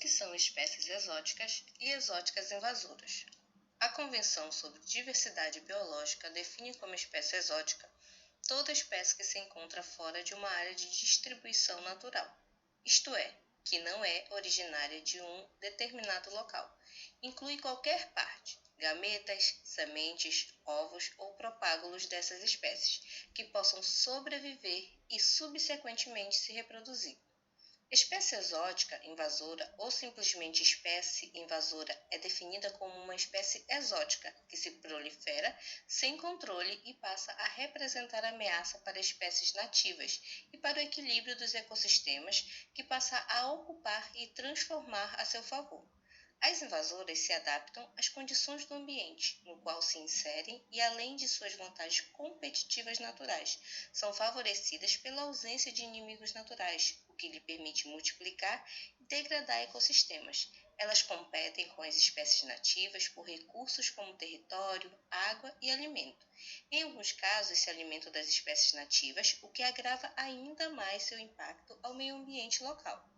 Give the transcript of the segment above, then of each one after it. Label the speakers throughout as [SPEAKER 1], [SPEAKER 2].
[SPEAKER 1] que são espécies exóticas e exóticas invasoras? A Convenção sobre Diversidade Biológica define como espécie exótica toda espécie que se encontra fora de uma área de distribuição natural, isto é, que não é originária de um determinado local. Inclui qualquer parte, gametas, sementes, ovos ou propágulos dessas espécies, que possam sobreviver e subsequentemente se reproduzir. Espécie exótica invasora ou simplesmente espécie invasora é definida como uma espécie exótica que se prolifera sem controle e passa a representar ameaça para espécies nativas e para o equilíbrio dos ecossistemas que passa a ocupar e transformar a seu favor. As invasoras se adaptam às condições do ambiente no qual se inserem e, além de suas vantagens competitivas naturais, são favorecidas pela ausência de inimigos naturais, o que lhe permite multiplicar e degradar ecossistemas. Elas competem com as espécies nativas por recursos como território, água e alimento. Em alguns casos, se alimentam das espécies nativas, o que agrava ainda mais seu impacto ao meio ambiente local.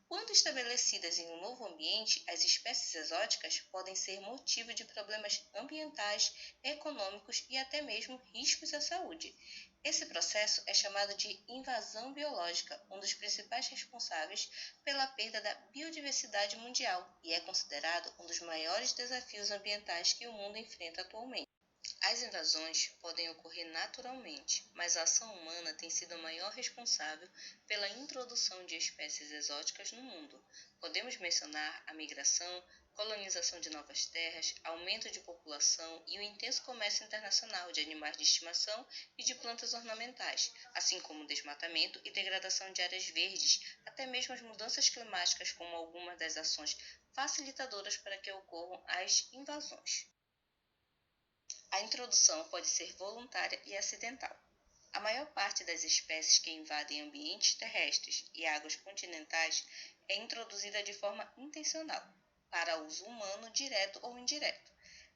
[SPEAKER 1] Quando estabelecidas em um novo ambiente, as espécies exóticas podem ser motivo de problemas ambientais, econômicos e até mesmo riscos à saúde. Esse processo é chamado de invasão biológica, um dos principais responsáveis pela perda da biodiversidade mundial e é considerado um dos maiores desafios ambientais que o mundo enfrenta atualmente. As invasões podem ocorrer naturalmente, mas a ação humana tem sido a maior responsável pela introdução de espécies exóticas no mundo. Podemos mencionar a migração, colonização de novas terras, aumento de população e o intenso comércio internacional de animais de estimação e de plantas ornamentais, assim como o desmatamento e degradação de áreas verdes, até mesmo as mudanças climáticas como algumas das ações facilitadoras para que ocorram as invasões. A introdução pode ser voluntária e acidental. A maior parte das espécies que invadem ambientes terrestres e águas continentais é introduzida de forma intencional, para uso humano direto ou indireto.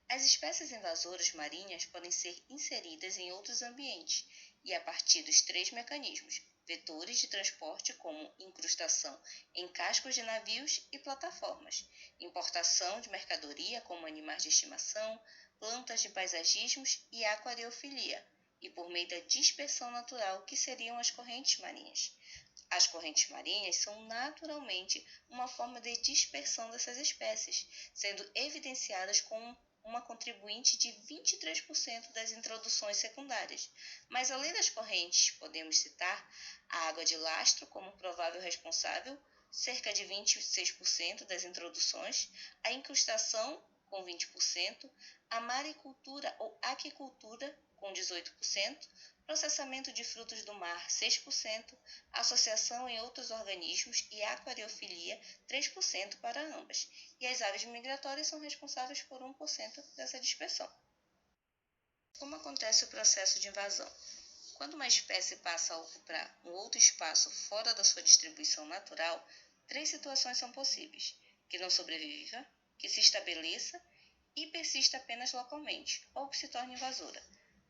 [SPEAKER 1] As espécies invasoras marinhas podem ser inseridas em outros ambientes e a partir dos três mecanismos: vetores de transporte como incrustação em cascos de navios e plataformas, importação de mercadoria como animais de estimação, plantas de paisagismos e aquariofilia, e por meio da dispersão natural, que seriam as correntes marinhas. As correntes marinhas são naturalmente uma forma de dispersão dessas espécies, sendo evidenciadas com uma contribuinte de 23% das introduções secundárias. Mas além das correntes, podemos citar a água de lastro como provável responsável, cerca de 26% das introduções, a incrustação com 20%, a maricultura ou aquicultura com 18%, processamento de frutos do mar 6%, associação em outros organismos e aquariofilia 3% para ambas, e as aves migratórias são responsáveis por 1% dessa dispersão. Como acontece o processo de invasão? Quando uma espécie passa a ocupar um outro espaço fora da sua distribuição natural, três situações são possíveis: que não sobreviva, que se estabeleça e persista apenas localmente, ou que se torne invasora.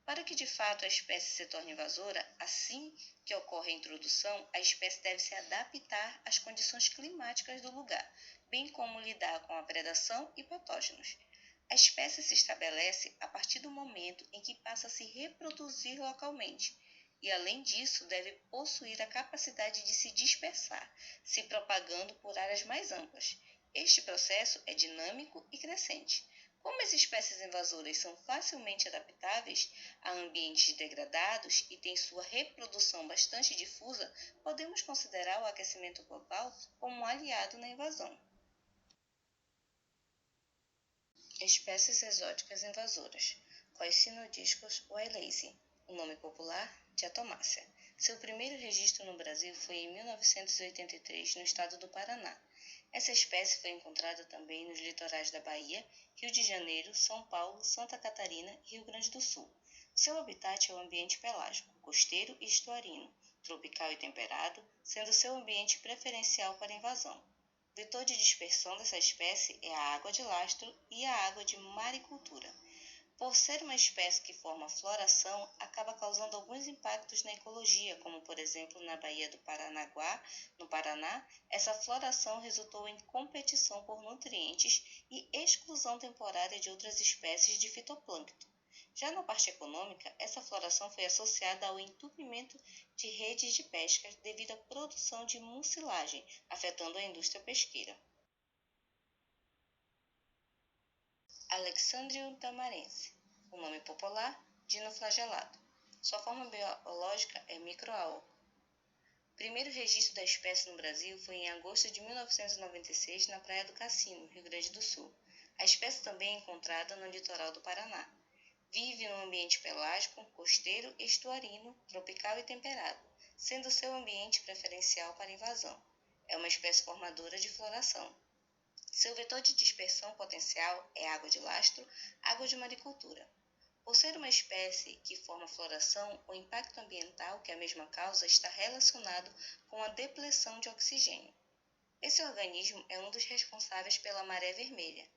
[SPEAKER 1] Para que de fato a espécie se torne invasora, assim que ocorre a introdução, a espécie deve se adaptar às condições climáticas do lugar, bem como lidar com a predação e patógenos. A espécie se estabelece a partir do momento em que passa a se reproduzir localmente, e além disso deve possuir a capacidade de se dispersar, se propagando por áreas mais amplas. Este processo é dinâmico e crescente. Como as espécies invasoras são facilmente adaptáveis a ambientes degradados e têm sua reprodução bastante difusa, podemos considerar o aquecimento global como um aliado na invasão. Espécies exóticas invasoras. Coicinodiscus wallaceyi, o nome popular, diatomácea. Seu primeiro registro no Brasil foi em 1983, no estado do Paraná. Essa espécie foi encontrada também nos litorais da Bahia, Rio de Janeiro, São Paulo, Santa Catarina e Rio Grande do Sul. Seu habitat é o ambiente pelágico, costeiro e estuarino, tropical e temperado, sendo seu ambiente preferencial para invasão. O vetor de dispersão dessa espécie é a água de lastro e a água de maricultura. Por ser uma espécie que forma floração, acaba causando alguns impactos na ecologia, como por exemplo na Baía do Paranaguá, no Paraná, essa floração resultou em competição por nutrientes e exclusão temporária de outras espécies de fitoplâncton. Já na parte econômica, essa floração foi associada ao entupimento de redes de pesca devido à produção de mucilagem, afetando a indústria pesqueira. Alexandrium tamarense. O nome popular, dinoflagelado. Sua forma biológica é microalga. O primeiro registro da espécie no Brasil foi em agosto de 1996 na Praia do Cassino, Rio Grande do Sul. A espécie também é encontrada no litoral do Paraná. Vive no ambiente pelágico, costeiro, estuarino, tropical e temperado, sendo seu ambiente preferencial para invasão. É uma espécie formadora de floração. Seu vetor de dispersão potencial é água de lastro, água de maricultura. Por ser uma espécie que forma floração, o impacto ambiental que a mesma causa está relacionado com a depleção de oxigênio. Esse organismo é um dos responsáveis pela maré vermelha.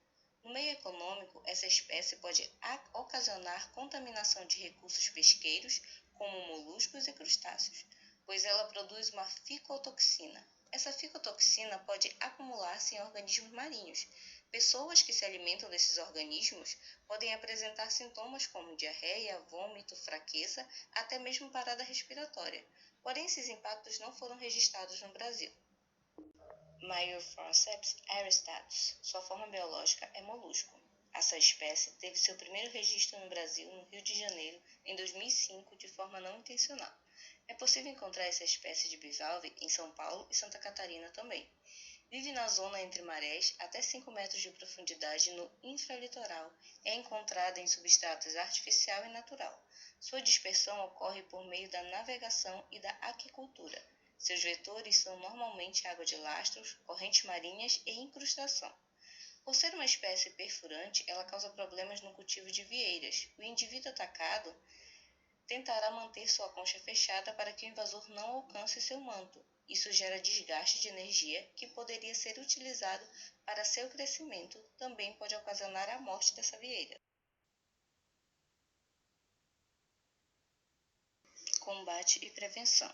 [SPEAKER 1] No meio econômico, essa espécie pode ocasionar contaminação de recursos pesqueiros, como moluscos e crustáceos, pois ela produz uma ficotoxina. Essa ficotoxina pode acumular-se em organismos marinhos. Pessoas que se alimentam desses organismos podem apresentar sintomas como diarreia, vômito, fraqueza, até mesmo parada respiratória. Porém, esses impactos não foram registrados no Brasil. Myoforceps aeristatus. Sua forma biológica é molusco. Essa espécie teve seu primeiro registro no Brasil, no Rio de Janeiro, em 2005, de forma não intencional. É possível encontrar essa espécie de bivalve em São Paulo e Santa Catarina também. Vive na zona entre marés até 5 metros de profundidade no infralitoral. É encontrada em substratos artificial e natural. Sua dispersão ocorre por meio da navegação e da aquicultura. Seus vetores são normalmente água de lastros, correntes marinhas e incrustação. Por ser uma espécie perfurante, ela causa problemas no cultivo de vieiras. O indivíduo atacado tentará manter sua concha fechada para que o invasor não alcance seu manto. Isso gera desgaste de energia que poderia ser utilizado para seu crescimento. Também pode ocasionar a morte dessa vieira. Combate e prevenção.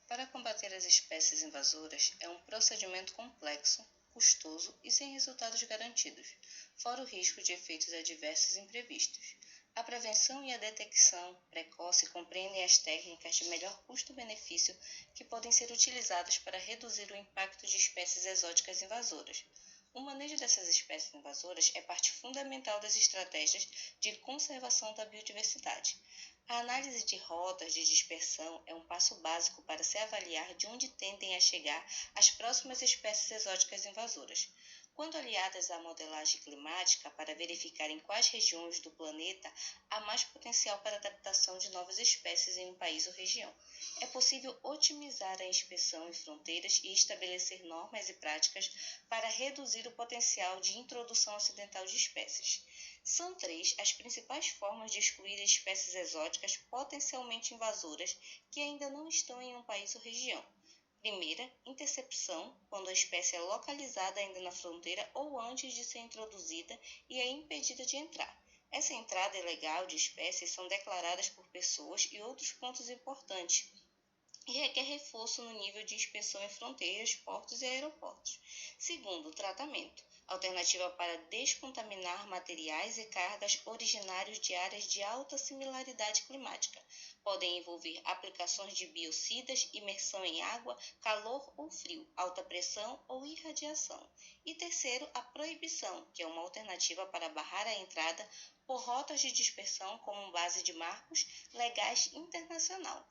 [SPEAKER 1] Para combater as espécies invasoras é um procedimento complexo, custoso e sem resultados garantidos, fora o risco de efeitos adversos imprevistos. A prevenção e a detecção precoce compreendem as técnicas de melhor custo-benefício que podem ser utilizadas para reduzir o impacto de espécies exóticas invasoras. O manejo dessas espécies invasoras é parte fundamental das estratégias de conservação da biodiversidade. A análise de rotas de dispersão é um passo básico para se avaliar de onde tendem a chegar as próximas espécies exóticas invasoras. Quando aliadas à modelagem climática para verificar em quais regiões do planeta há mais potencial para a adaptação de novas espécies em um país ou região, é possível otimizar a inspeção em fronteiras e estabelecer normas e práticas para reduzir o potencial de introdução acidental de espécies. São 3 as principais formas de excluir espécies exóticas potencialmente invasoras que ainda não estão em um país ou região. Primeira, intercepção, quando a espécie é localizada ainda na fronteira ou antes de ser introduzida e é impedida de entrar. Essa entrada ilegal de espécies são declaradas por pessoas e outros pontos importantes e requer reforço no nível de inspeção em fronteiras, portos e aeroportos. Segundo, tratamento. Alternativa para descontaminar materiais e cargas originários de áreas de alta similaridade climática. Podem envolver aplicações de biocidas, imersão em água, calor ou frio, alta pressão ou irradiação. E terceiro, a proibição, que é uma alternativa para barrar a entrada por rotas de dispersão como base de marcos legais internacional.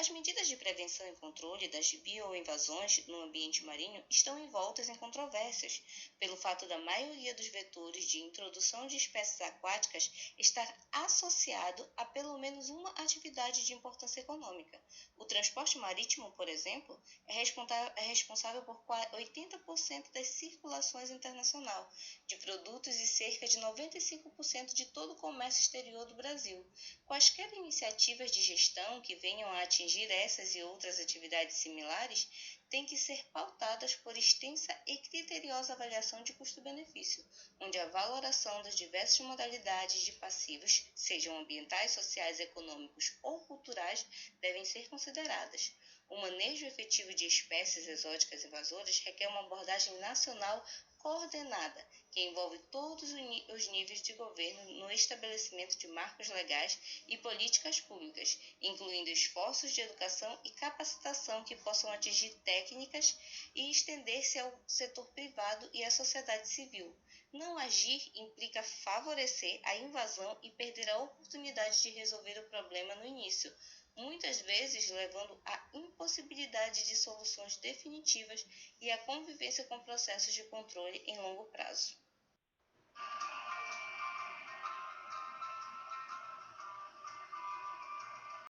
[SPEAKER 1] As medidas de prevenção e controle das bioinvasões no ambiente marinho estão envoltas em controvérsias, pelo fato da maioria dos vetores de introdução de espécies aquáticas estar associado a pelo menos uma atividade de importância econômica. O transporte marítimo, por exemplo, é responsável por 80% das circulações internacional de produtos e cerca de 95% de todo o comércio exterior do Brasil. Quaisquer iniciativas de gestão que venham a atingir atingir essas e outras atividades similares têm que ser pautadas por extensa e criteriosa avaliação de custo-benefício, onde a valoração das diversas modalidades de passivos, sejam ambientais, sociais, econômicos ou culturais, devem ser consideradas. O manejo efetivo de espécies exóticas invasoras requer uma abordagem nacional coordenada, que envolve todos os níveis de governo no estabelecimento de marcos legais e políticas públicas, incluindo esforços de educação e capacitação que possam atingir técnicas e estender-se ao setor privado e à sociedade civil. Não agir implica favorecer a invasão e perder a oportunidade de resolver o problema no início, muitas vezes levando à impossibilidade de soluções definitivas e à convivência com processos de controle em longo prazo.